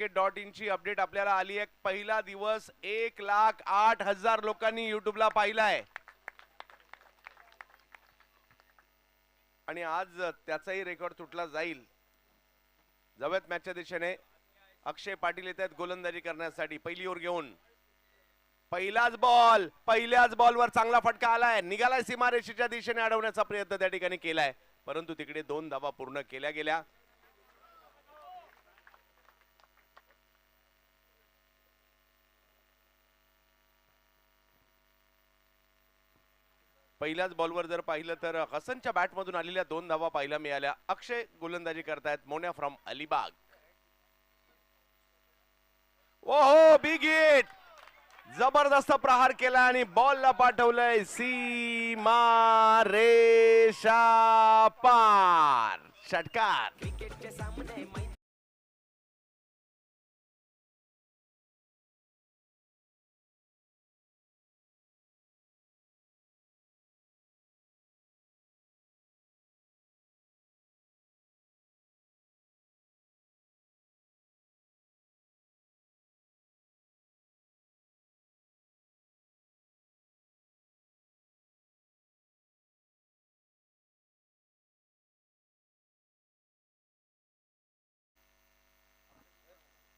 .in ची update आपल्याला आली आहे। पहिला दिवस 1,08,000 लोकांनी युट्यूबला पाहिलाय आणि आज त्याचाही रेकॉर्ड तुटला जाईल। जवळच मॅचच्या दिशेने अक्षय पाटील येत आहेत गोलंदाजी करण्यासाठी। पहिली ओव्हर घेऊन पहिल्याच बॉलवर चांगला फटका आलाय, निघालाय सीमारेषेच्या दिशेने अडवण्याचा प्रयत्न त्या ठिकाणी केलाय, परंतु तिकडे 2 धावा पूर्ण केल्या गेल्या। पहिल्याच बॉलवर जर पाहिलं तर हसनच्या बॅटमधून आलेल्या 2 धावा पाहायला मिळाल्या। अक्षय गोलंदाजी करतायत मोन्या फ्रॉम अलिबाग। ओहो, बिग हिट, जबरदस्त प्रहार केला आणि बॉलला पाठवलंय सीमा रेषा पार। षटकार।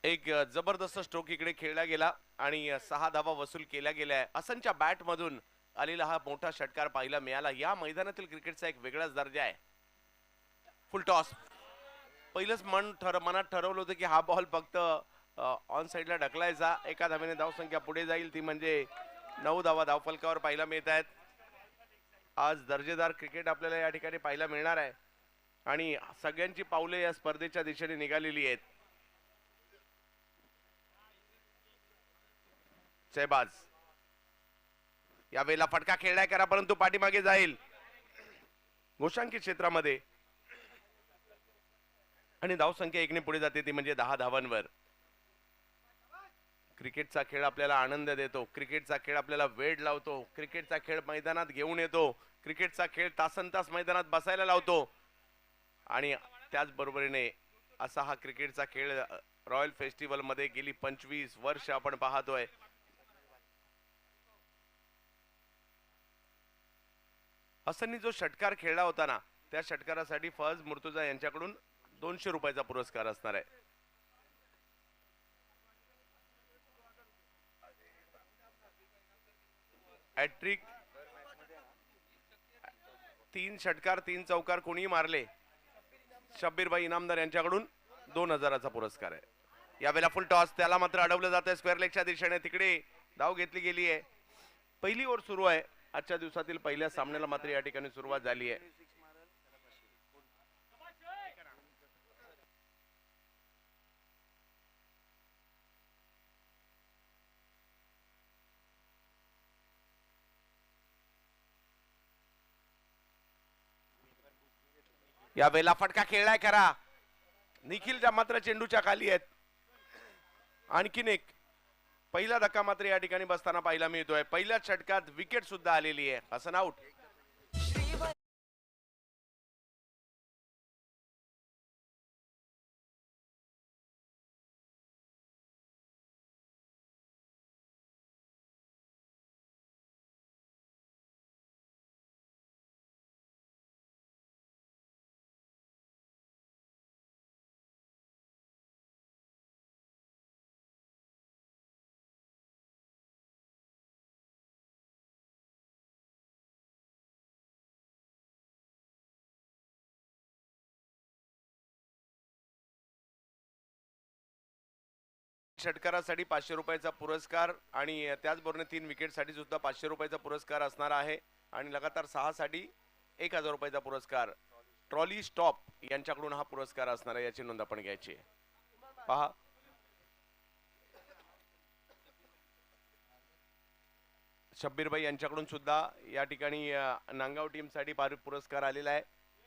एक जबरदस्त स्ट्रोक इकडे खेळला गेला आणि 6 धावा वसूल केल्या गेल्या। हसनच्या बॅट मधून आलेला हा मोठा षटकार पाहायला मिळाला। या मैदानातील क्रिकेटचा एक वेगळाच दर्जा आहे। फुल टॉस। पहिलंच मनात ठरवलं होतं की हा बॉल फक्त ऑन साइडला ढकलायचा, एका धावेने धावसंख्या पुढे जाईल, ती म्हणजे 9 धावा धावफलकावर पाहायला मिळत आहेत। आज दर्जेदार क्रिकेट आपल्याला या ठिकाणी पाहायला मिळणार आहे आणि सगळ्यांची पावले या स्पर्धेच्या दिशेने निघालेली आहेत। शहबाज यावेळेला फटका खेळलाय करा, परंतु पाठीमागे जाईल गोशांकी क्षेत्रामध्ये आणि धावसंख्या 1 ने पुढे जाते, ती म्हणजे 10 धावांवर। क्रिकेटचा खेळ आपल्याला आनंद देतो, क्रिकेटचा खेळ आपल्याला वेळ लावतो, क्रिकेटचा खेळ मैदानात घेऊन येतो, क्रिकेटचा खेळ तासनतास मैदानात बसायला लावतो आणि त्याच बरोबरीने असा हा क्रिकेटचा खेळ रॉयल फेस्टिवल मध्ये गेली 25 वर्ष आपण पाहतोय। हसननी जो षटकार खेळला होता ना, त्या षटकारासाठी फज मुर्तुजा यांच्याकडून 200 रुपयाचा पुरस्कार असणार आहे। हॅट्रिक, 3 षटकार 3 चौकार कोणी मारले, शब्बीर भाई इनामदार यांच्याकडून 2000चा पुरस्कार आहे। यावेळेला फुल टॉस, त्याला मात्र अडवलं जातंय स्क्वेअर लेगच्या दिशेने, तिकडे धाव घेतली गेली आहे। पहिली ओव्हर सुरू आहे आजच्या दिवसातील पहिल्या सामन्याला, मात्र या ठिकाणी सुरुवात झाली आहे। यावेळेला फटका खेळलाय करा, निखिलच्या मात्र चेंडूच्या खाली आहेत। आणखीन एक पहिला धक्का मात्र या ठिकाणी बसताना पाहायला मिळतोय। पहिल्याच षटकात विकेट सुद्धा आलेली आहे। हसन आउट। षटकारासाठी 500 रुपयाचा पुरस्कार आणि त्याचबरोबर 3 विकेटसाठी सुद्धा 500 रुपयाचा पुरस्कार असणार आहे आणि लगातार 6 साठी 1000 रुपयाचा पुरस्कार ट्रॉली स्टॉप यांच्याकडून हा पुरस्कार असणार आहे, याची नोंद आपण घ्यायची आहे। पहा, शब्बीर भाई यांच्याकडून सुद्धा या ठिकाणी नांगाव टीम साठी पुरस्कार आलेला आहे।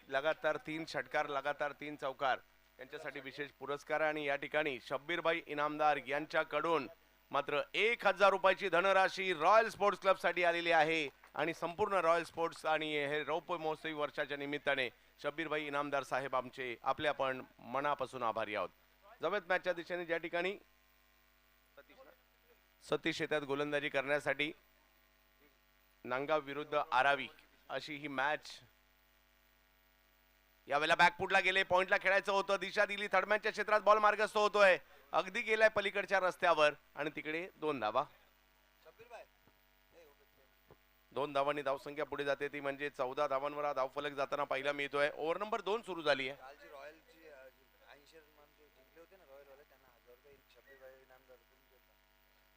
लगातार 3 षटकार, लगातार 3 चौकार यांच्यासाठी विशेष पुरस्कार आणि या ठिकाणी शब्बीर भाई इनामदार यांच्याकडून मात्र 1000 रुपयाची धनराशी रॉयल स्पोर्ट्स क्लब साठी आलेली आहे आणि संपूर्ण रॉयल स्पोर्ट्स आणि हे रौप्य महोत्सवी वर्षाच्या निमित्ताने शब्बीर भाई इनामदार साहेब आमचे आपले आपण मनापासून आभारी आहोत। जमेत मॅचच्या दिशेने ज्या ठिकाणी सतीश येतात गोलंदाजी करण्यासाठी. नांगाव विरुद्ध आरावी अशी ही मॅच. यावेळेला बॅकफुटला गेले, पॉइंटला खेळायचं होतं, दिशा दिली, थर्डमॅनच्या क्षेत्रात बॉल मार्गस्थ होतोय, अगदी गेलाय पलीकडच्या रस्त्यावर आणि तिकडे 2 धावा. 2 धावांनी धावसंख्या पुढे जाते, ती म्हणजे 14 धावांवर हा धावफलक जाताना पाहायला मिळतोय. ओव्हर नंबर 2 सुरू झाली आहे.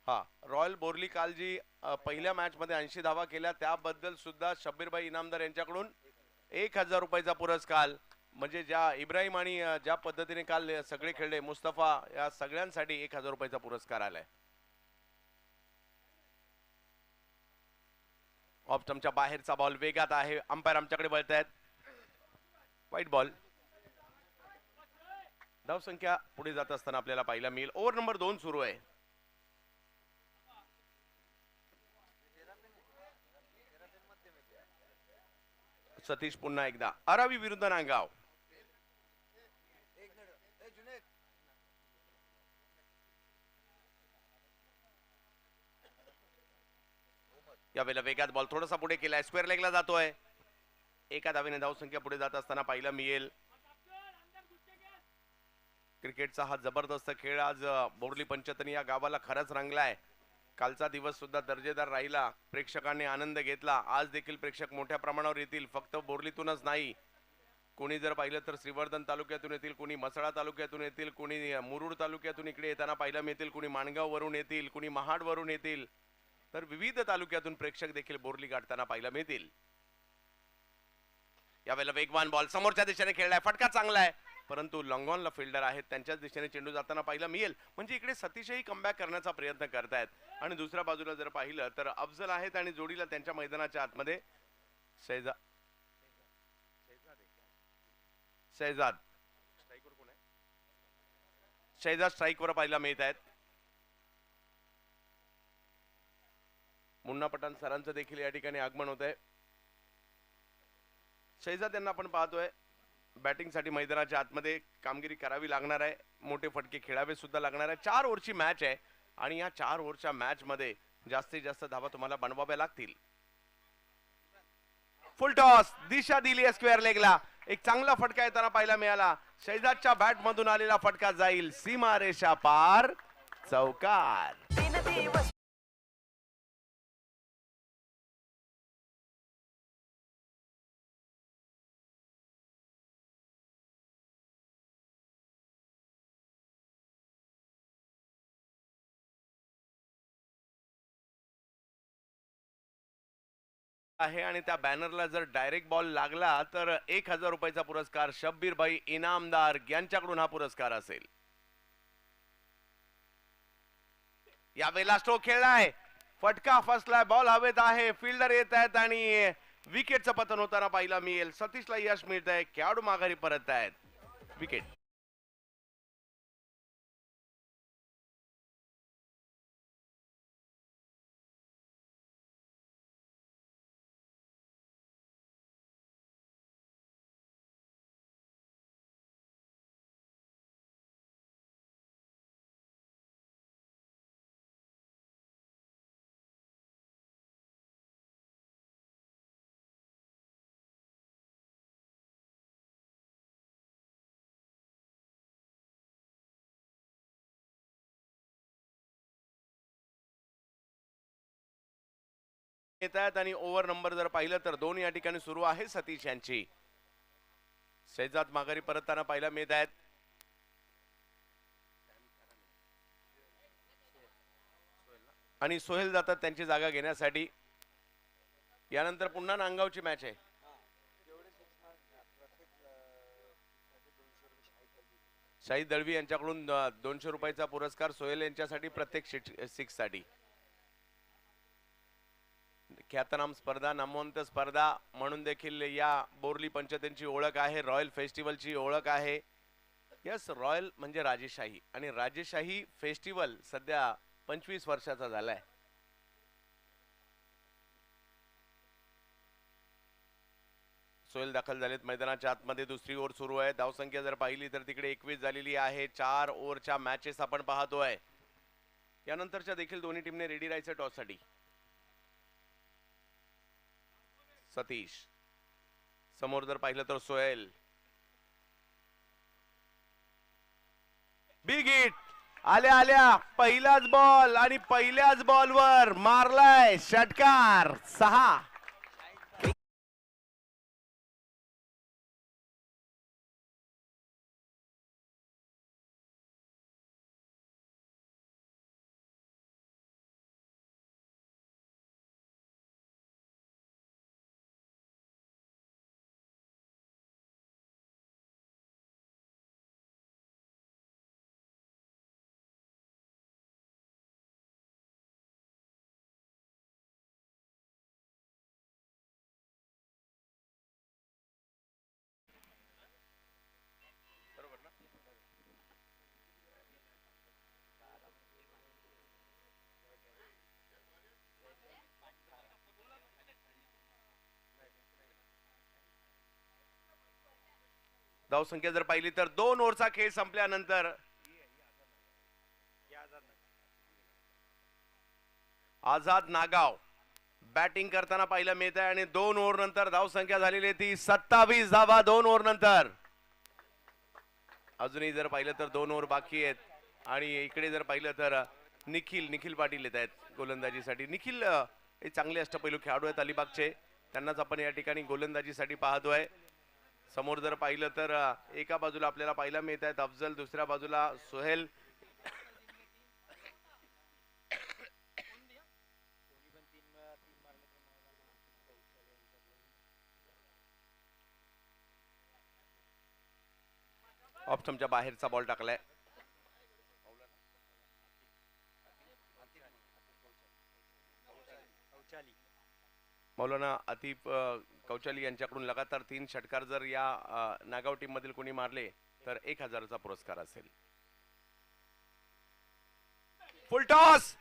हा, रॉयल बोरली काल जी पहिल्या मॅच मध्ये 80 धावा केल्या त्याबद्दल सुद्धा शब्बीरभाई इनामदार यांच्याकडून 1000 रुपयाचा पुरस्कार. म्हणजे ज्या इब्राहिम आणि ज्या पद्धतीने काल सगळे खेळले, मुस्तफा, या सगळ्यांसाठी 1000 रुपयाचा पुरस्कार आलाय. ऑफ स्टंपच्या बाहेरचा बॉल वेगात आहे, अंपायर आमच्याकडे वळतायत. वाईट बॉल. धावसंख्या पुढे जात असताना आपल्याला पाहायला मिळेल. ओव्हर नंबर 2 सुरू आहे. सतीश पुन्हा एकदा. आरावी विरुद्ध नांगाव. यावेळेला वेगात बॉल थोडासा पुढे केलाय, स्क्वेअर लेगला जातोय. एका धावेने धावसंख्या पुढे जात असताना पाहायला मिळेल. क्रिकेटचा हा जबरदस्त खेळ आज बोर्ली पंचतनी या गावाला खरंच रंगलाय. कालचा दिवस सुद्धा दर्जेदार राहिला, प्रेक्षकांनी आनंद घेतला. आज देखील प्रेक्षक मोठ्या प्रमाणावर येतील, फक्त बोर्लीतूनच नाही. कोणी जर पाहिलं तर श्रीवर्धन तालुक्यातून येतील, कोणी मसळा तालुक्यातून येतील, कोणी मुरुड तालुक्यातून इकडे येताना पाहायला मिळतील, कोणी माणगाव वरून येतील, कोणी महाड वरून येतील. तर विविध तालुक्यातून प्रेक्षक देखील बोर्ली गाठताना पाहायला मिळतील. यावेळेला वेगवान बॉल समोरच्या दिशेने खेळलाय, फटका चांगला आहे, परंतु लॉंगॉनला फिल्डर आहेत, त्यांच्याच दिशेने चेंडू जाताना पाहायला मिळेल. म्हणजे इकडे सतीशही कमबॅक करण्याचा प्रयत्न करतायत. आणि दुसऱ्या बाजूला जर पाहिलं तर अफजल आहेत आणि जोडीला त्यांच्या मैदानाच्या आतमध्ये शहजाद स्ट्राईकवर पाहायला मिळत आहेत. मुन्ना पठाण सरांचं देखील या ठिकाणी आगमन होत आहे. शहजाद यांना आपण पाहतोय बॅटिंग साठी मैदानाच्या आतमध्ये कामगिरी करावी लागणार आहे, मोठे फटके खेळावे सुद्धा लागणार आहे. 4 ओव्हरची मॅच आहे आणि या 4 ओव्हरच्या मॅच मध्ये जास्तीत जास्त धावा तुम्हाला बनवाव्या लागतील. फुल टॉस, दिशा दिली आहे स्क्वेअर लेगला, एक चांगला फटका येताना पाहायला मिळाला. शहजादच्या बॅट मधून आलेला फटका जाईल सीमा रेषा पार, चौकार. आहे आणि त्या बॅनरला जर डायरेक्ट बॉल लागला तर 1000 रुपयाचा पुरस्कार शब्बीरभाई इनामदार यांच्याकडून हा पुरस्कार असेल. यावेळेला स्ट्रोक खेळलाय, फटका फसलाय, बॉल हवेत आहे, फिल्डर येत आहेत आणि विकेटचं पतन होताना पाहायला मिळेल. सतीशला यश मिळत आहे, खेळाडू माघारी परत आहेत. विकेट. येत आहेत आणि ओव्हर नंबर जर पाहिलं तर 2 या ठिकाणी सुरू आहे सतीश यांची. शहजाद माघारी परतताना पाहायला मिळत आहेत. आणि सोहेल जातात त्यांची जागा घेण्यासाठी. यानंतर पुन्हा नांगावची मॅच आहे. शाहिद दळवी यांच्याकडून 200 रुपयाचा पुरस्कार सोहेल यांच्यासाठी प्रत्येक 6 साठी. ख्यातनाम स्पर्धा, नामवंत स्पर्धा म्हणून देखील या बोर्ली पंचतींची ओळख आहे, रॉयल फेस्टिवलची ओळख आहे. यस, रॉयल म्हणजे राजेशाही आणि राजेशाही फेस्टिवल सध्या 25 वर्षाचा झालाय. सोहेल दाखल झालेत मैदानाच्या आतमध्ये. दुसरी ओव्हर सुरू आहे. धावसंख्या जर पाहिली तर तिकडे 21 झालेली आहे. 4 ओव्हरच्या मॅचेस आपण पाहतोय. यानंतरच्या देखील दोन्ही टीमने रेडी राहायचं टॉससाठी. सतीश समोर जर पाहिलं तर सोहेल. बिग हिट आल्या आल्या पहिलाच बॉल आणि पहिल्याच बॉलवर मारलाय षटकार. 6. धावसंख्या जर पाहिली तर 2 ओव्हरचा खेळ संपल्यानंतर आझाद नागाव बॅटिंग करताना पाहिलं मिळत आहे आणि 2 ओव्हर नंतर धावसंख्या झालेली ती 27 धावा 2 ओव्हर नंतर. अजूनही जर पाहिलं तर 2 ओव्हर बाकी आहेत आणि इकडे जर पाहिलं तर निखिल पाटील येत आहेत गोलंदाजीसाठी. निखिल हे चांगले अष्टपैलू खेळाडू आहेत अलिबागचे. त्यांनाच आपण या ठिकाणी गोलंदाजीसाठी पाहतोय. समोर जर पाहिलं तर एका बाजूला आपल्याला पाहायला मिळत आहेत अफजल, दुसऱ्या बाजूला सोहेल. ऑफ स्टंपच्या बाहेरचा बॉल टाकलाय. मौलाना आतिफ कौचाली यांच्याकडून लगातार 3 षटकार जर या नागाव टीम मधील कोणी मारले तर 1000चा पुरस्कार असेल. फुल टॉस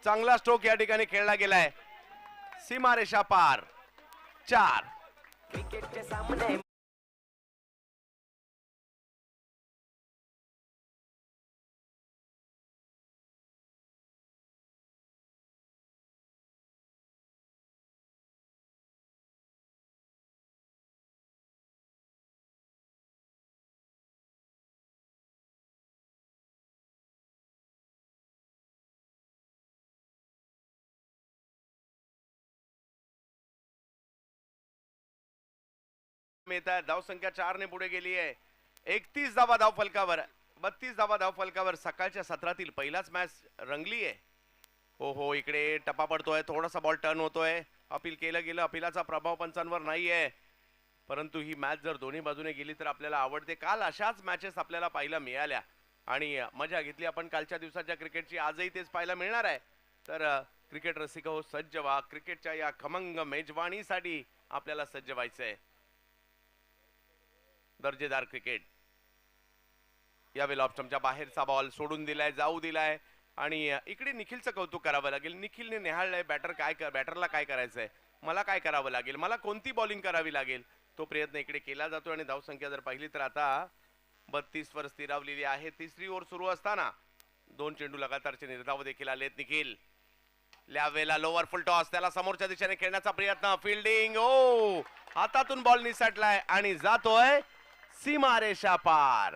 चांगला स्ट्रोक या ठिकाणी खेळला गेलाय. सीमारेषा पार. 4. क्रिकेटच्या सामने धावसंख्या 4 ने पुढे गेली आहे. 31 धावा धाव फलकावर, 32 धावा धाव फलकावर. सकाळच्या सत्रातील पहिलाच मॅच रंगली आहे. हो इकडे टप्पा पडतोय. थोडासा बॉल टर्न होतोय. अपील केलं गेलं. अपीलाचा प्रभाव पंचांवर नाहीये. परंतु ही मॅच जर दोन्ही बाजूने गेली तर आपल्याला आवडते. काल अशाच मॅचेस आपल्याला पाहायला मिळाल्या आणि मजा घेतली आपण कालच्या दिवसाच्या क्रिकेटची. आजही तेच पाहायला मिळणार आहे. तर क्रिकेट रसिक हो, सज्ज व्हा. क्रिकेटच्या या खमंग मेजवानीसाठी आपल्याला सज्ज व्हायचंय. दर्जेदार क्रिकेट. यावेळी ऑफ स्टंपच्या बाहेरचा बॉल सोडून दिलाय, जाऊ दिलाय आणि इकडे निखिलचं कौतुक करावं लागेल. निखिलने निहाळलंय बॅटरला काय करायचंय, मला काय करावं लागेल, मला कोणती बॉलिंग करावी लागेल, तो प्रयत्न इकडे केला जातो. आणि धावसंख्या जर पाहिली तर आता 32 वर स्थिरावलेली आहे. तिसरी ओव्हर सुरू असताना 2 चेंडू लगातारचे निर्धाव देखील आलेत. निखिल ल्यावेला लोवर फुल टॉस, त्याला समोरच्या दिशेने खेळण्याचा प्रयत्न. फिल्डिंग हातातून बॉल निसटलाय आणि जातोय सीमारेषा पार.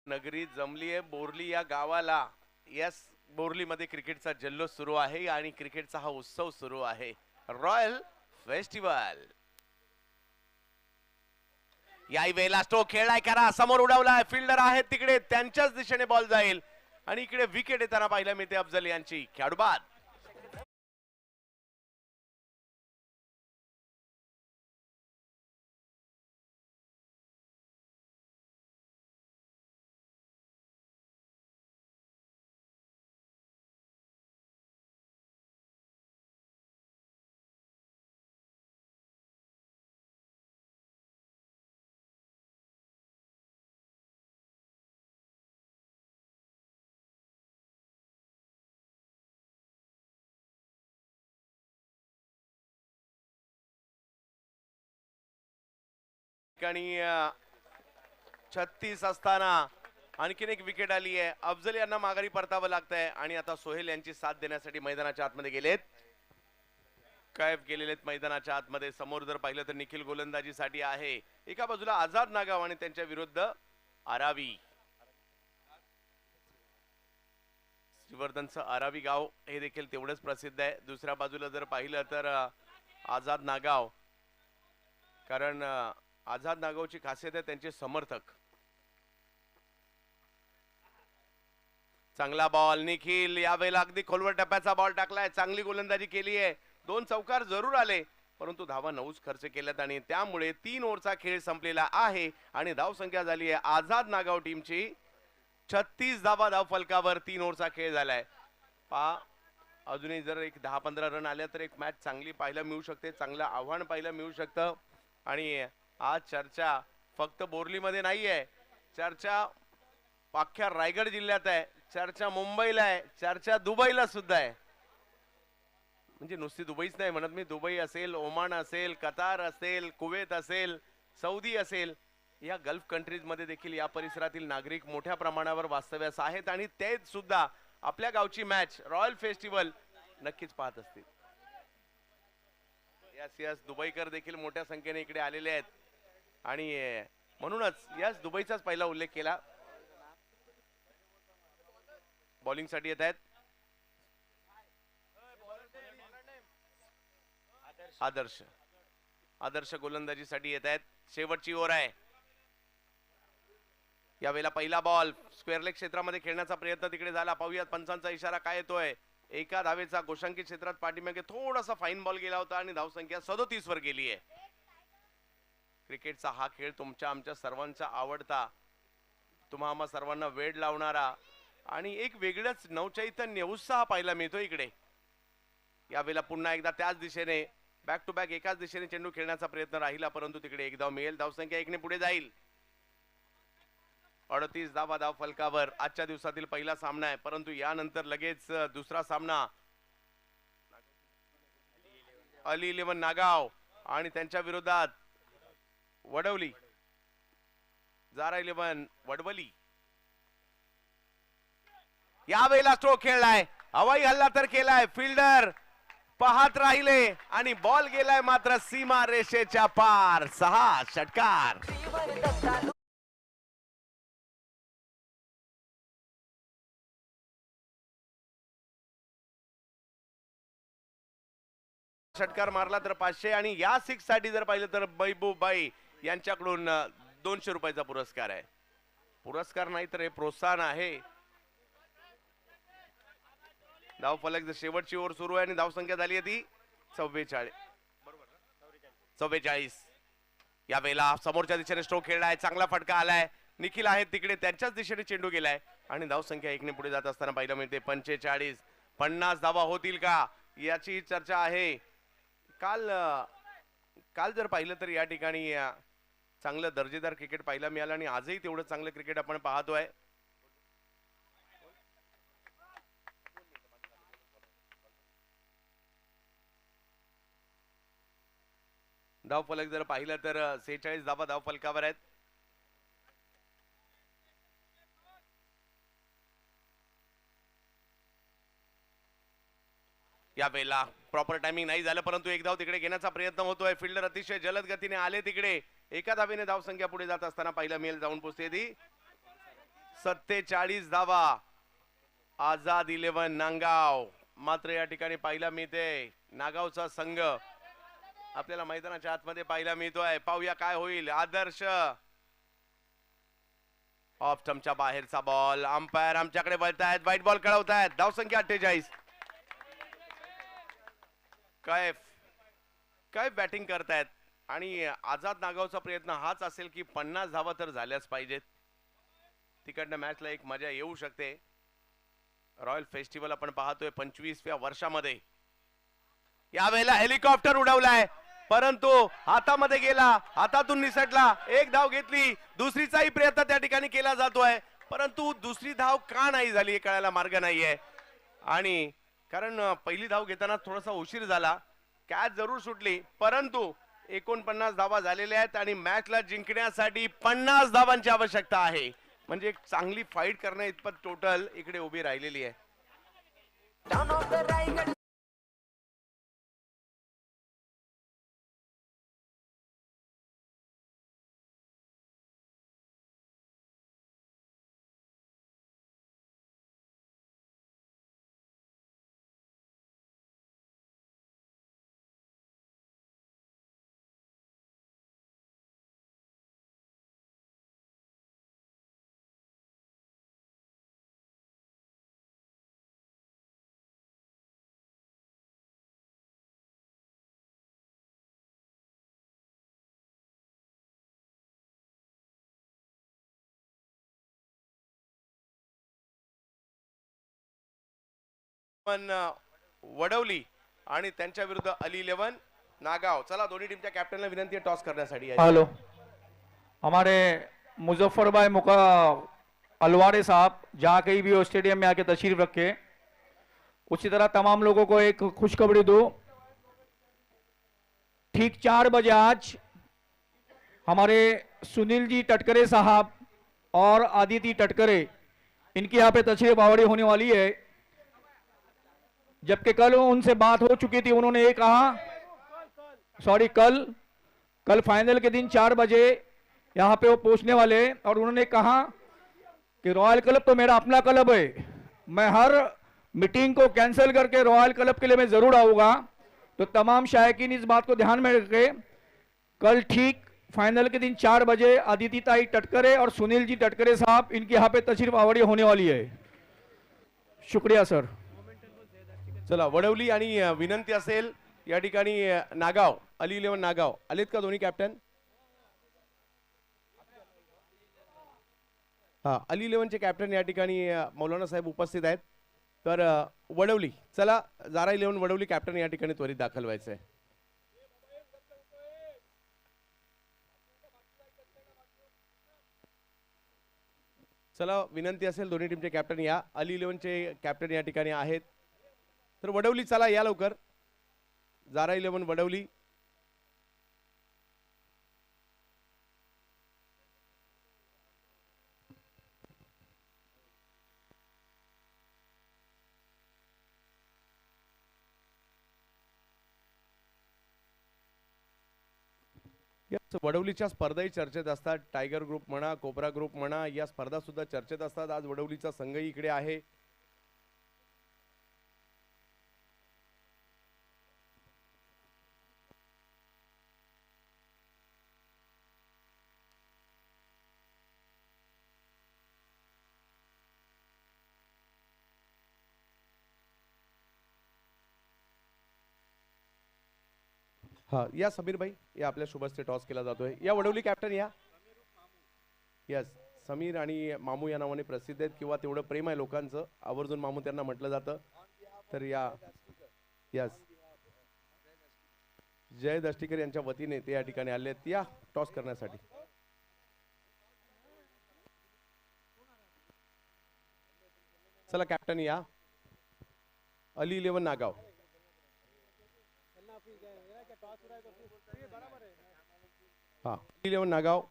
नगरी जमली आहे बोरली या गावाला. यस, बोरली मध्ये क्रिकेटचा जल्लोष सुरू आहे आणि क्रिकेटचा हा उत्सव सुरू आहे, रॉयल फेस्टिवल. याही वेळेला स्ट्रोक खेळलाय करा, समोर उडवलाय. फिल्डर आहेत तिकडे, त्यांच्याच दिशेने बॉल जाईल आणि इकडे विकेट येताना पाहायला मिळते अफजल यांची. खेळाडू बाद. ठिकाणी 36 असताना आणखीन एक विकेट आली आहे. अफजल यांना माघारी परतावं लागतंय आणि आता सोहेल यांची साथ देण्यासाठी मैदानाच्या आतमध्ये गेलेत. कैफ गेलेले मैदानाच्या आतमध्ये. समोर जर पाहिलं तर निखिल गोलंदाजीसाठी आहे. एका बाजूला आझाद नागाव आणि त्यांच्या विरुद्ध आरावी. श्रीवर्धनचं आरावी गाव हे देखील तेवढंच प्रसिद्ध आहे. दुसऱ्या बाजूला जर पाहिलं तर आझाद नागाव, कारण आझाद नागावची खासियत आहे त्यांचे समर्थक. चांगला बॉल निखिल, यावेळेला अगदी खोलवर टप्प्याचा बॉल टाकलाय. चांगली गोलंदाजी केली आहे. 2 चौकार जरूर आले परंतु धावा 9च खर्च केल्यात आणि त्यामुळे 3 ओव्हरचा खेळ संपलेला आहे आणि धावसंख्या झाली आहे आझाद नागाव टीमची 36 धावा धाव फलकावर. 3 ओव्हरचा खेळ झालाय. पहा, अजूनही जर एक 10-15 रन आल्या तर एक मॅच चांगली पाहायला मिळू शकते, चांगलं आव्हान पाहायला मिळू शकतं. आणि आज चर्चा फक्त बोर्लीमध्ये नाही आहे, चर्चा अख्ख्या रायगड जिल्ह्यात आहे, चर्चा मुंबईला आहे, चर्चा दुबईला सुद्धा आहे. म्हणजे नुसती दुबईच नाही म्हणत मी, दुबई असेल, ओमान असेल, कतार असेल, कुवेत असेल, सौदी असेल, या गल्फ कंट्रीज मध्ये देखील या परिसरातील नागरिक मोठ्या प्रमाणावर वास्तव्यास आहेत आणि ते सुद्धा आपल्या गावची मॅच रॉयल फेस्टिवल नक्कीच पाहत असतील. यस दुबईकर देखील मोठ्या संख्येने इकडे आलेले आहेत आणि म्हणूनच यस दुबईचाच पहिला उल्लेख केला. बॉलिंग साठी येत आहेत आदर्श गोलंदाजीसाठी येत आहेत. शेवटची ओव्हर आहे. यावेळेला पहिला बॉल स्क्वेअर लेग क्षेत्रामध्ये खेळण्याचा प्रयत्न तिकडे झाला. पाहूयात पंचांचा इशारा काय येतोय. एका धावेचा गोशांकी क्षेत्रात पाठीमागे थोडासा फाईन बॉल गेला होता आणि धावसंख्या 37 वर गेली आहे. क्रिकेटचा हा खेळ तुमच्या आमच्या सर्वांचा आवडता, तुम्हा आम्हा सर्वांना वेड लावणारा आणि एक वेगळंच नवचैतन्य उत्साह पाहायला मिळतो इकडे. यावेळेला पुन्हा एकदा त्याच दिशेने बॅक टू बॅक एकाच दिशेने चेंडू खेळण्याचा प्रयत्न राहिला परंतु तिकडे एक धाव मिळेल. धावसंख्या 1 ने पुढे जाईल. 38 धावा धाव फलकावर. आजच्या दिवसातील पहिला सामना आहे परंतु यानंतर लगेच दुसरा सामना अली 11 नागाव आणि त्यांच्या विरोधात वडवली जारा 11 वडवली. यावेळेला स्ट्रोक खेळलाय, हवाई हल्ला तर केलाय, फिल्डर पाहत राहिले आणि बॉल गेलाय मात्र सीमा रेषेच्या पार. 6 षटकार. षटकार मारला तर 500 आणि या 6 साठी जर पाहिलं तर बैबूबाई यांच्याकडून 200 रुपयाचा पुरस्कार आहे. पुरस्कार नाही तर हे प्रोत्साहन आहे. धाव फलक शेवटची ओव्हर सुरू आहे आणि धाव संख्या झाली आहे ती 44. यावेळेला समोरच्या दिशेने स्ट्रोक खेळलाय, चांगला फटका आलाय. निखिल आहेत तिकडे, त्यांच्याच दिशेने चेंडू गेलाय आणि धाव संख्या 1 ने पुढे जात असताना पाहायला मिळते 45. 50 धावा होतील का याची चर्चा आहे. काल जर पाहिलं तर या ठिकाणी चांगलं दर्जेदार क्रिकेट पाहायला मिळालं आणि आजही तेवढं चांगलं क्रिकेट आपण पाहतोय. धाव फलक जर पाहिलं तर 46 धावा धाव फलकावर आहेत. या वेळेला प्रॉपर टायमिंग नाही झालं परंतु एक धाव तिकडे घेण्याचा प्रयत्न होतोय. फिल्डर अतिशय जलद गतीने आले तिकडे. एका धावेने धाव संख्या पुढे जात असताना पाहिलं मिळेल जाऊन पोहोचते ती 47 धावा. आझाद 11 नांगाव. मात्र या ठिकाणी पाहिला मिळते नागावचा संघ आपल्याला मैदानाच्या आतमध्ये पाहायला मिळतोय. पाहूया काय होईल. आदर्श ऑफ स्टंपच्या बाहेरचा बॉल. अंपायर आमच्याकडे वळतायत, व्हाईट बॉल कळवतायत. धाव संख्या 48. कैफ बॅटिंग करतायत आणि आझाद नागावचा प्रयत्न हाच असेल की 50 धावा तर झाल्याच पाहिजेत. तिकडनं मॅचला एक मजा येऊ शकते. रॉयल फेस्टिवल आपण पाहतोय 25व्या वर्षामध्ये. यावेळेला हेलिकॉप्टर उडवलाय परंतु हातामध्ये गेला, हातातून निसटला. एक धाव घेतली, दुसरीचाही प्रयत्न त्या ठिकाणी केला जातोय परंतु दुसरी धाव का नाही झाली हे कळायला मार्ग नाहीये. आणि कारण पहिली धाव घेताना थोडासा उशीर झाला, कॅच जरूर सुटली परंतु 49 धावा झालेल्या आहेत आणि मॅचला जिंकण्यासाठी 50 धावांची आवश्यकता आहे. म्हणजे एक चांगली फाईट करण्या इतपत टोटल इकडे उभी राहिलेली आहे. पण वडवली आणि त्यांच्या विरुद्ध अली 11 नागाव. चला दोन्ही टीमच्या कॅप्टनला विनंती आहे टॉस करण्यासाठी. हेलो, हमारे मुजफ्फर भाई मुका अलवारे साहब जहाँ कहीं भी हो स्टेडियम में आके तशरीफ रखे. उसी तरह तमाम लोगों को एक खुशखबरी दो. ठीक 4 बजे आज हमारे सुनील जी टटकरे साहब और आदिति टटकरे इनकी यहाँ पे तशरीफ आवड़ी होने वाली है. जबकि कल उनसे बात हो चुकी थी, उन्होंने ये कहा, सॉरी कल फाइनल के दिन 4 बजे यहाँ पे वो पहुंचने वाले और उन्होंने कहा कि रॉयल क्लब तो मेरा अपना क्लब है, मैं हर मीटिंग को कैंसिल करके रॉयल क्लब के लिए मैं जरूर आऊँगा. तो तमाम शायकीन इस बात को ध्यान में रखे, कल ठीक फाइनल के दिन 4 बजे अदिति ताई टटकरे और सुनील जी टटकरे साहब इनकी यहाँ पे तशरीफ आवड़ी होने वाली है. शुक्रिया सर. चला वडवली आणि विनंती असेल या ठिकाणी नागाव अली 11 नागाव आलेत का दोन्ही कॅप्टन? हा, अली 11 चे कॅप्टन या ठिकाणी मौलाना साहेब उपस्थित आहेत. तर वडवली, चला जारा 11 वडवली कॅप्टन या ठिकाणी त्वरित दाखल व्हायचंय. चला विनंती असेल दोन्ही टीमचे कॅप्टन या. अली 11 चे कॅप्टन या ठिकाणी आहेत. तर वडवली चला या लवकर. जारा 11 वडवली. वडवलीच्या स्पर्धाही चर्चेत असतात. टायगर ग्रुप म्हणा, कोबरा ग्रुप म्हणा, या स्पर्धा सुद्धा चर्चेत असतात. आज वडवलीचा संघही इकडे आहे. हा, या समीर भाई या आपल्या शुभस्ते टॉस केला जातोय. या वडवली कॅप्टन या. यस, समीर आणि मामू या नावाने प्रसिद्ध आहेत किंवा तेवढं प्रेम आहे लोकांचं, आवर्जून मामू त्यांना म्हटलं जातं. तर या यस जय दष्टीकर यांच्या वतीने ते या ठिकाणी आले आहेत या टॉस करण्यासाठी. चला कॅप्टन या. अली 11 नागाव. हा, अली 11 नागाव.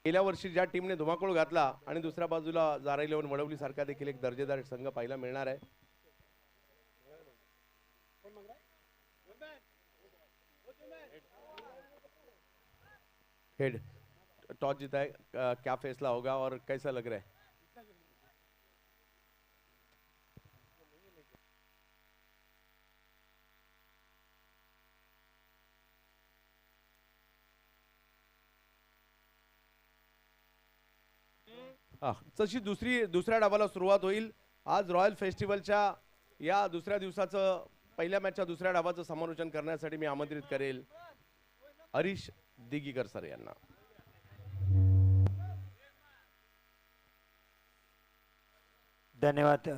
गेल्या वर्षी ज्या टीमने धुमाकूळ घातला आणि दुसऱ्या बाजूला जारा 11 वडवली सारखा देखील एक दर्जेदार संघ पाहायला मिळणार आहे. हेड टॉस जीता है, क्या फैसला होगा और कैसा लग रहा है? तशी दुसऱ्या डावाला सुरुवात होईल. आज रॉयल फेस्टिवलच्या या दुसऱ्या दिवसाचं पहिल्या मॅचच्या दुसऱ्या डावाचं समालोचन करण्यासाठी मी आमंत्रित करेल हरीश दिगीकर सर यांना. धन्यवाद.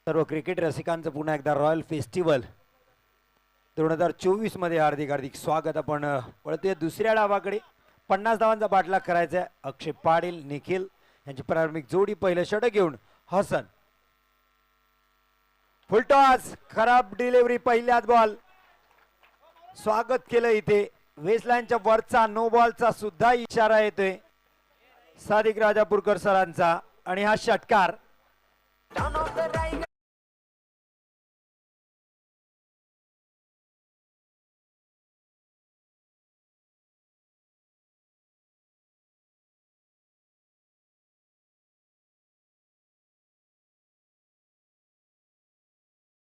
सर्व क्रिकेट रसिकांचं पुन्हा एकदा रॉयल फेस्टिवल 2024 मध्ये हार्दिक स्वागत. आपण वळतोय दुसऱ्या डावाकडे. 50 धावांचा पाठलाग करायचा आहे. अक्षय पाटील निखिल यांची प्रारंभिक जोडी पहिलं षटक घेऊन हसन. फुलटॉस, खराब डिलिव्हरी, पहिल्याच बॉल. स्वागत केलं इथे. वेस्टलाईनच्या वरचा नो बॉलचा सुद्धा इशारा येतोय सादिक राजापूरकर सरांचा. आणि हा षटकार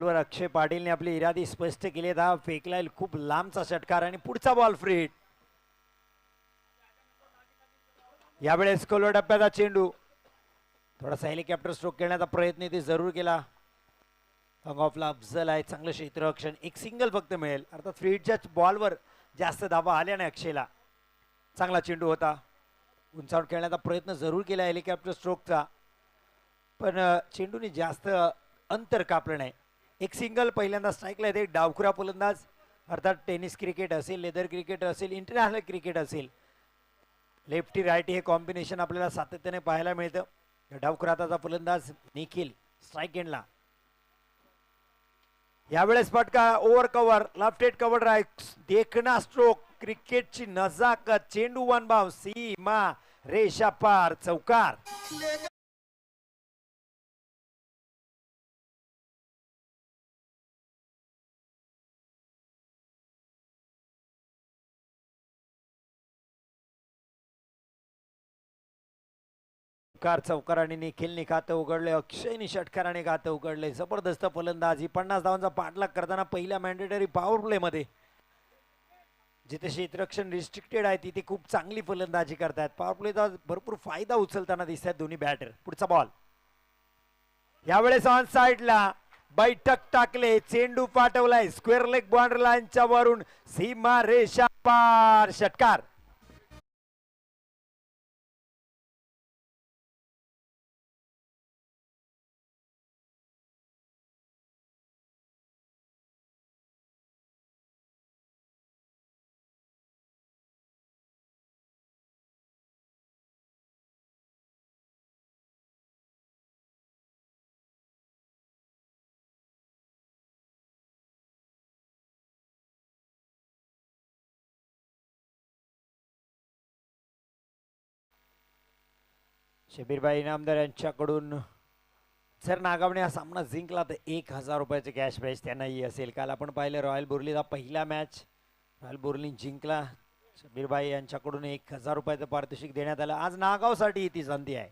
वर अक्षय पाटीलने आपली इरादी स्पष्ट केली. हा फेकलाय खूप लांबचा षटकार आणि पुढचा बॉल फ्री हिट. यावेळेस खोलवर टप्प्याचा चेंडू. थोडासा हेलिकॉप्टर स्ट्रोक खेळण्याचा प्रयत्न इथे जरूर केला. ऑफला अफजल आहे, चांगलं क्षेत्ररक्षण. एक सिंगल फक्त मिळेल. अर्थात फ्री हिटच्या बॉलवर जास्त धावा आल्या नाही अक्षयला. चांगला चेंडू होता. उंचावून खेळण्याचा प्रयत्न जरूर केला हेलिकॉप्टर स्ट्रोकचा, पण चेंडूने जास्त अंतर कापलं नाही. एक सिंगल पहिल्यांदा स्ट्राईकला येते. डावखुरा फलंदाज, अर्थात टेनिस क्रिकेट असेल, लेदर क्रिकेट असेल, इंटरनॅशनल क्रिकेट असेल, लेफ्टी राईटी हे कॉम्बिनेशन आपल्याला सातत्याने पाहायला मिळतं. डावखुराताचा फलंदाज निखिल स्ट्राईक एंडला. यावेळेस फटका over cover, left cover drive, देखना स्ट्रोक, क्रिकेटची नजाकत. चेंडू वन बाव, सीमा रेषा पार, चौकार. चौकाराने निखिलने खातं उघडले. अक्षयने षटकाराने खातं उघडले. जबरदस्त फलंदाजी. 50 धावांचा पाठलाग करताना पहिल्या मॅन्डेटरी पॉवर प्ले मध्ये जिथे क्षेत्ररक्षण रिस्ट्रिक्टेड आहे तिथे खूप चांगली फलंदाजी करतायत. पॉवर प्लेचा भरपूर फायदा उचलताना दिसत आहेत दोन्ही बॅटर. पुढचा बॉल यावेळेस ऑन साइडला बैठक टाकले. चेंडू पाठवलाय स्क्वेअर लेग बाउंड्री लाईनच्या वरून, सीमा रेषा पार, षटकार. शबीरभाई इनामदार यांच्याकडून जर नागावने हा सामना जिंकला तर 1000 रुपयाचे कॅश प्राइज त्यांनाही असेल. काल आपण पाहिलं रॉयल बोर्लीचा पहिला मॅच रॉयल बोर्ली जिंकला. शबीरभाई यांच्याकडून 1000 रुपयाचं पारितोषिक देण्यात आलं. आज नागावसाठी ती संधी आहे.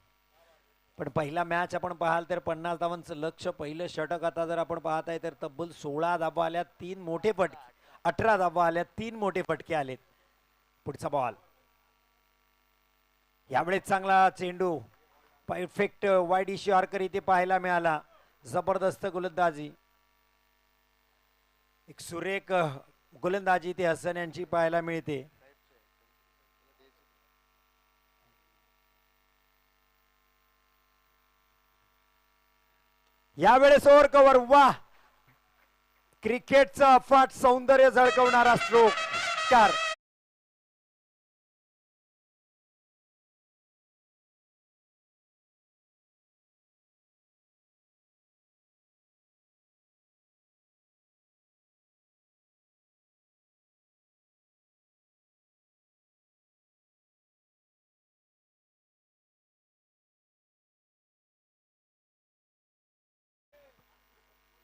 पण पहिला मॅच आपण पाहाल तर 50 धावांचं लक्ष, पहिलं षटक. आता जर आपण पाहत आहे तर तब्बल 16 धावा आल्या, 3 मोठे फटके, 18 धावा आल्या, 3 मोठे फटके आलेत. पुढचा बॉल यावेळेस चांगला चेंडू, परफेक्ट वाईड यॉर्कर इथे पाहायला मिळाला. जबरदस्त गोलंदाजी, एक सुरेख गोलंदाजी इथे हसन यांची पाहायला मिळते. यावेळेस ओव्हर कव्हर, वाह, क्रिकेटचं अफाट सौंदर्य झळकवणारा स्ट्रोक, कार.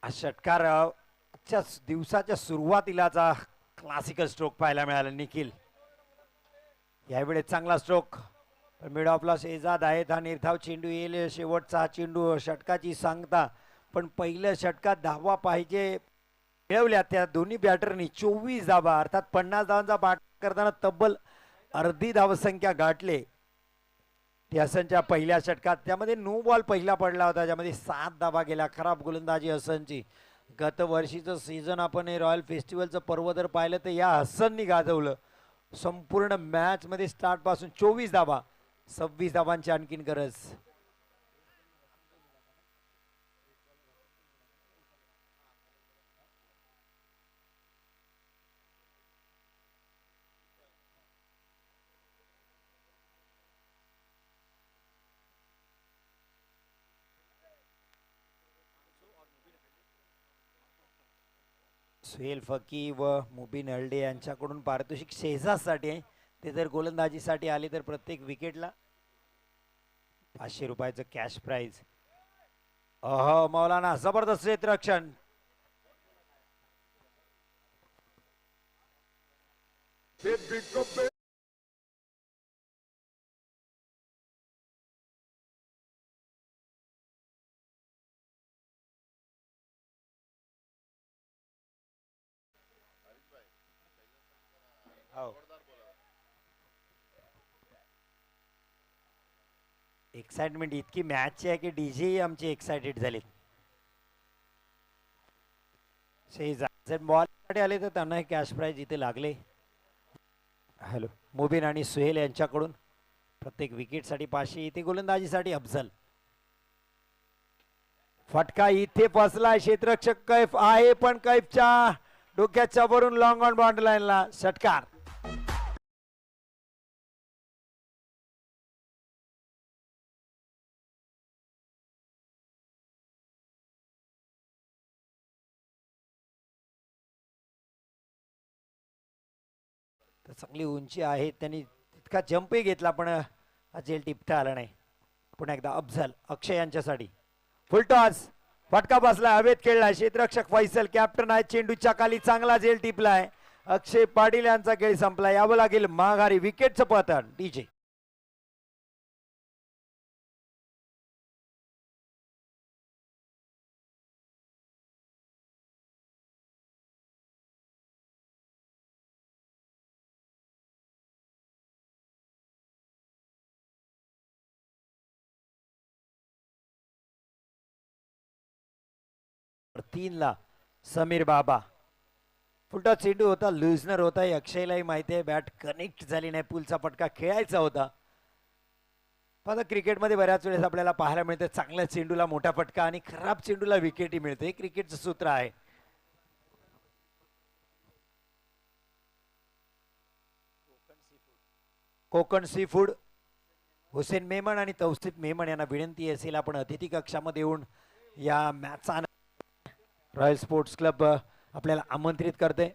षटकार दिवसाच्या सुरुवातीलाचा क्लासिकल स्ट्रोक पाहायला मिळाला निखिल. यावेळेस चांगला स्ट्रोक, मिड ऑफला शेजाद आहेत. हा निर्धाव चेंडू येईल. शेवटचा चेंडू, षटकाची सांगता. पण पहिल्या षटकात धावा पाहिजे मिळवल्या त्या दोन्ही बॅटरनी. 24 धावा, अर्थात 50 धावांचा पाठ करताना तब्बल अर्धी धावसंख्या गाठले ती हसनच्या पहिल्या षटकात. त्यामध्ये नो बॉल पहिला पडला होता, ज्यामध्ये 7 धावा गेल्या. खराब गोलंदाजी हसनची. गत वर्षीचं सीझन आपण हे रॉयल फेस्टिवलचं पर्व जर पाहिलं तर या हसननी गाजवलं. संपूर्ण मॅच मध्ये स्टार्ट पासून 24 धावा, 26 धावांची आणखीन गरज. सुहेल फकी व मुबीन हल्डे यांच्याकडून पारितोषिक शेजासाठी आहे. ते जर गोलंदाजीसाठी आले तर प्रत्येक विकेटला 500 रुपयाचं कॅश प्राइज. मौलाना जबरदस्त क्षेत्ररक्षण. एक्साइटमेंट इतकी मॅचची आहे की डीजे आमचे एक्साइटेड झाले. बॉल आले तर त्यांना कॅश प्राइज इथे लागले. हॅलो, मुबीन आणि सुहेल यांच्याकडून प्रत्येक विकेटसाठी 500. इथे गोलंदाजीसाठी अफजल. फटका इथे फसलाय. क्षेत्ररक्षक कैफ आहे पण कैफच्या डोक्याच्या वरून लॉंग ऑन बाउंड्री लाईनला षटकार. तर चांगली उंची आहे, त्यांनी तितका जंपही घेतला पण झेल टिपता आला नाही. पुन्हा एकदा अफजल अक्षय यांच्यासाठी फुलटॉस. फटका बसला, हवेत खेळला. क्षेत्ररक्षक फैसल कॅप्टन आहे. चेंडूच्या खाली चांगला झेल टिपलाय. अक्षय पाटील यांचा खेळ संपला. यावं लागेल माघारी. विकेटचं पतन. डीजे तीनला समीर बाबा. फुलटा चेंडू होता, लुझनर होता. अक्षयलाही माहिती आहे बॅट कनेक्ट झाली नाही. पुलचा पटका खेळायचा होता. पण क्रिकेटमध्ये बऱ्याच वेळेस आपल्याला पाहायला मिळतं चांगल्या चेंडूला मोठा फटका आणि खराब चेंडूला विकेटही मिळते. क्रिकेटचं सूत्र आहे. कोकण सी फूड हुसेन मेमन आणि तौसिफ मेमन यांना विनंती असेल आपण अतिथी कक्षामध्ये येऊन या मॅचचा रॉयल स्पोर्ट्स क्लब आपल्याला आमंत्रित करते.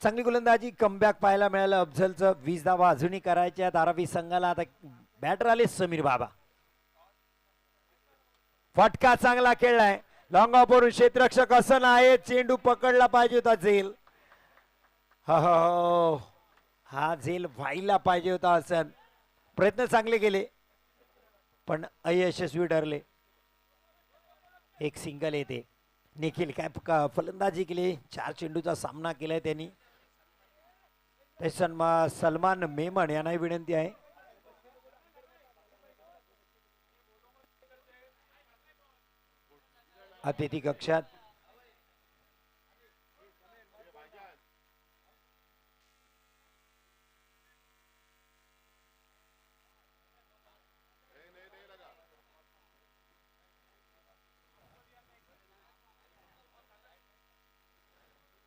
चांगली गोलंदाजी कमबॅक पाहायला मिळालं अफजलचं. 20 धावा अजूनही करायच्या. धारावी संघाला आता बॅटर आले समीर बाबा. फटका चांगला खेळलाय. लॉंग ऑफ वरून क्षेत्ररक्षक असं आहे. चेंडू पकडला पाहिजे होता झेल. हा झेल व्हायला पाहिजे होता. असं प्रयत्न चांगले केले पण अयशस्वी ठरले. एक सिंगल येते. निखिल काय फलंदाजी केली. 4 चेंडूचा सामना केलाय त्यांनी. सलमान मेमन यांनाही विनंती आहे. अतिथी कक्षात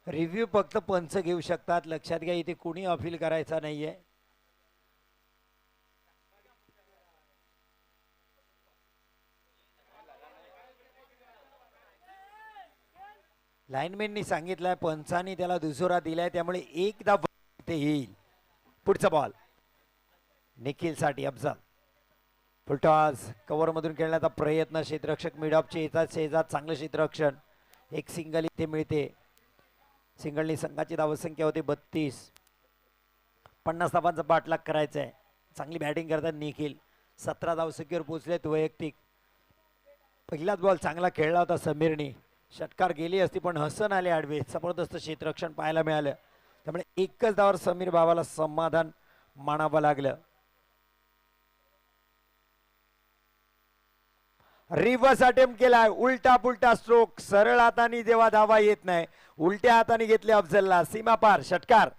रिव्ह्यू फक्त पंच घेऊ शकतात. लक्षात घ्या इथे कोणी अपील करायचा नाहीये. लाईनमॅननी सांगितलंय पंचांनी त्याला दुसरा दिलाय त्यामुळे एकदा ते येईल. पुढचा बॉल निखिल साठी अफजल. फुलटॉस कव्हर मधून खेळण्याचा प्रयत्न. क्षेत्ररक्षक मिड ऑफचे येतात शेजात. चांगलं क्षेत्ररक्षण. एक सिंगल इथे मिळते. सिंगलनी संघाची धावसंख्या होती 32. 50 धावांचा पाठलाग करायचा आहे. चांगली बॅटिंग करतात निखिल. 17 धावसंख्येवर पोहोचलेत वैयक्तिक. पहिलाच बॉल चांगला खेळला होता समीरनी. षटकार गेली असती पण हसन आले आडवे. जबरदस्त क्षेत्ररक्षण पाहायला मिळालं. त्यामुळे एकच धावावर समीर बाबाला समाधान मानावं लागलं. रिव्हर्स अटेम्प्ट केलाय. उलटा पुलटा स्ट्रोक. सरळ हाताने जेव्हा धावा येत नाही उलट्या हाताने घेतले अफजलला. सीमा पार षटकार.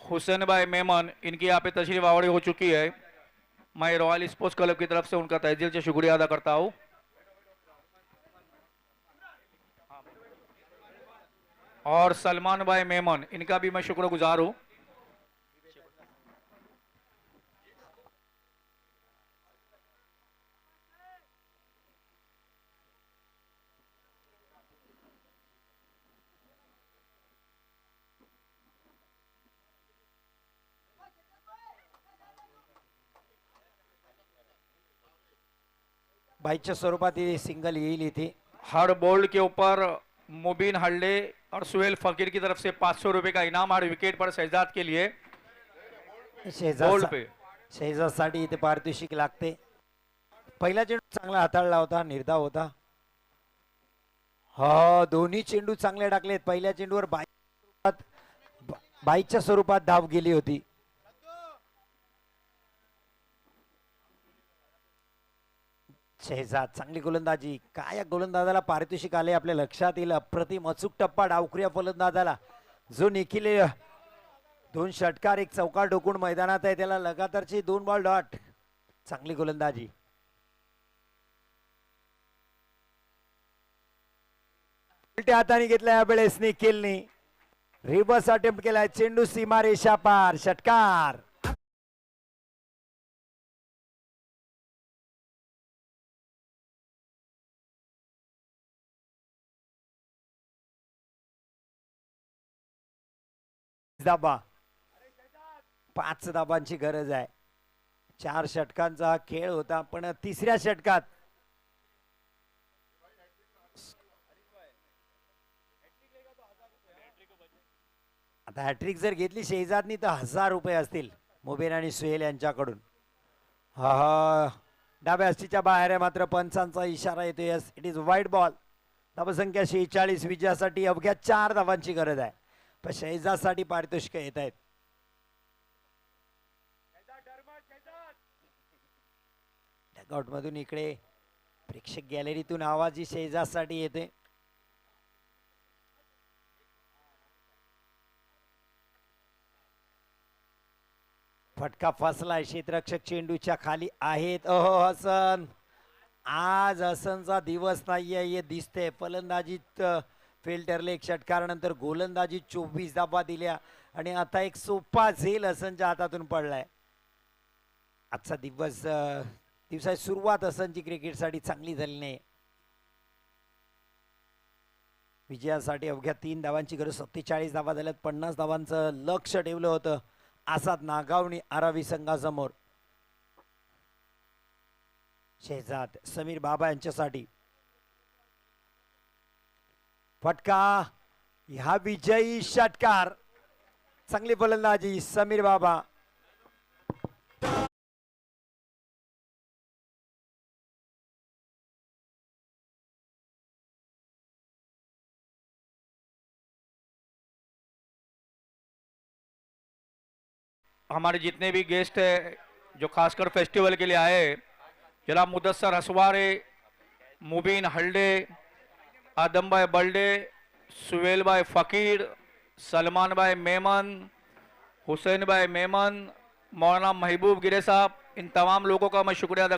हुसैन भाई मेमन, इनकी यहाँ पे तशरीफ आवड़ी हो चुकी है। मैं रॉयल स्पोर्ट्स क्लब की तरफ से उनका तहे दिल से शुक्रिया अदा करता हूँ। और सलमान भाई मेमन, इनका भी मैं शुक्रगुजार हूँ। बाईच्या स्वरूपात ही सिंगल येईल इथे। हर बोल्ड के ऊपर मुबीन हल्ले और सुहेल फकीर की तरफ से 500 रुपए का इनाम हर विकेट पर शहजाद के लिए बोल्ड पे। शहजाद साठी इथे पारितोषिक लागते। पहिला चेंडू चांगला हाताळला होता, निर्धाव होता। हा, दोन्ही चेंडू चांगले टाकलेत। पहिल्या चेंडूवर बाईच्या स्वरूपात धाव गेली होती। शहजाद चांगली गोलंदाजी, काय या गोलंदाजाला पारितोषिक आले आपल्या लक्षात येईल। अप्रतिम अचूक टप्पा डावखुऱ्या फलंदाजाला, जो निखिल 2 षटकार 1 चौकार ठोकून मैदानात आहे, त्याला लगातारची 2 बॉल डॉट। चांगली गोलंदाजी। उलट्या हाताने घेतला यावेळेस निखिलने, रिव्हर्स अटेम्प्ट केलाय, चेंडू सीमा रेषा पार, षटकार। धाबा, 5 धाबांची गरज आहे। 4 षटकांचा खेळ होता, पण तिसऱ्या षटकात आता हॅट्रिक जर घेतली शहजादनी तर 1000 रुपये असतील मुबीन आणि सुहेल यांच्याकडून। हा, डाव्या हस्तीच्या बाहेर आहे, मात्र पंचांचा इशारा येतो। Yes, it is wide ball. धावसंख्या 46, विजयासाठी अवघ्या 4 धावांची गरज आहे, पण शहजादसाठी पारितोषिक येत आहेत। डगआउट मधून इकडे प्रेक्षक गॅलरीतून आवाज शहजादसाठी येते। फटका फसलाय, क्षेत्ररक्षक चेंडूच्या खाली आहेत। अहो हसन, आज हसनचा दिवस नाहीये हे दिसते। फलंदाजीत फेल ठरले, 1 षटकारानंतर गोलंदाजी 24 धाबा दिल्या आणि आता एक सोपा झेल हसनच्या हातातून पडलाय। आजचा दिवसाची सुरुवात हसनची क्रिकेटसाठी चांगली झाली नाही। विजयासाठी अवघ्या 3 धावांची गरज, 47 धावा झाल्यात। 50 धावांचं लक्ष ठेवलं होतं आसाद नागावणी आरावी संघासमोर। शहजाद समीर बाबा यांच्यासाठी फटका, ह्या विजयी षटकार। चांगली फलंदाजी समीर बाबा। हमारे जितने भी गेस्ट है जो खासकर फेस्टिवल के लिए आए, जनाब मुदस्सर हसवारे, मुबीन हल्डे, आदम भाई बल्डे, सुहेल भाई फकीर, सलमान भाई मेमन, हुसैन भाई मेमन, मौलाना महबूब गिरे साहब, इन तमाम लोगों का मैं शुक्रिया अदा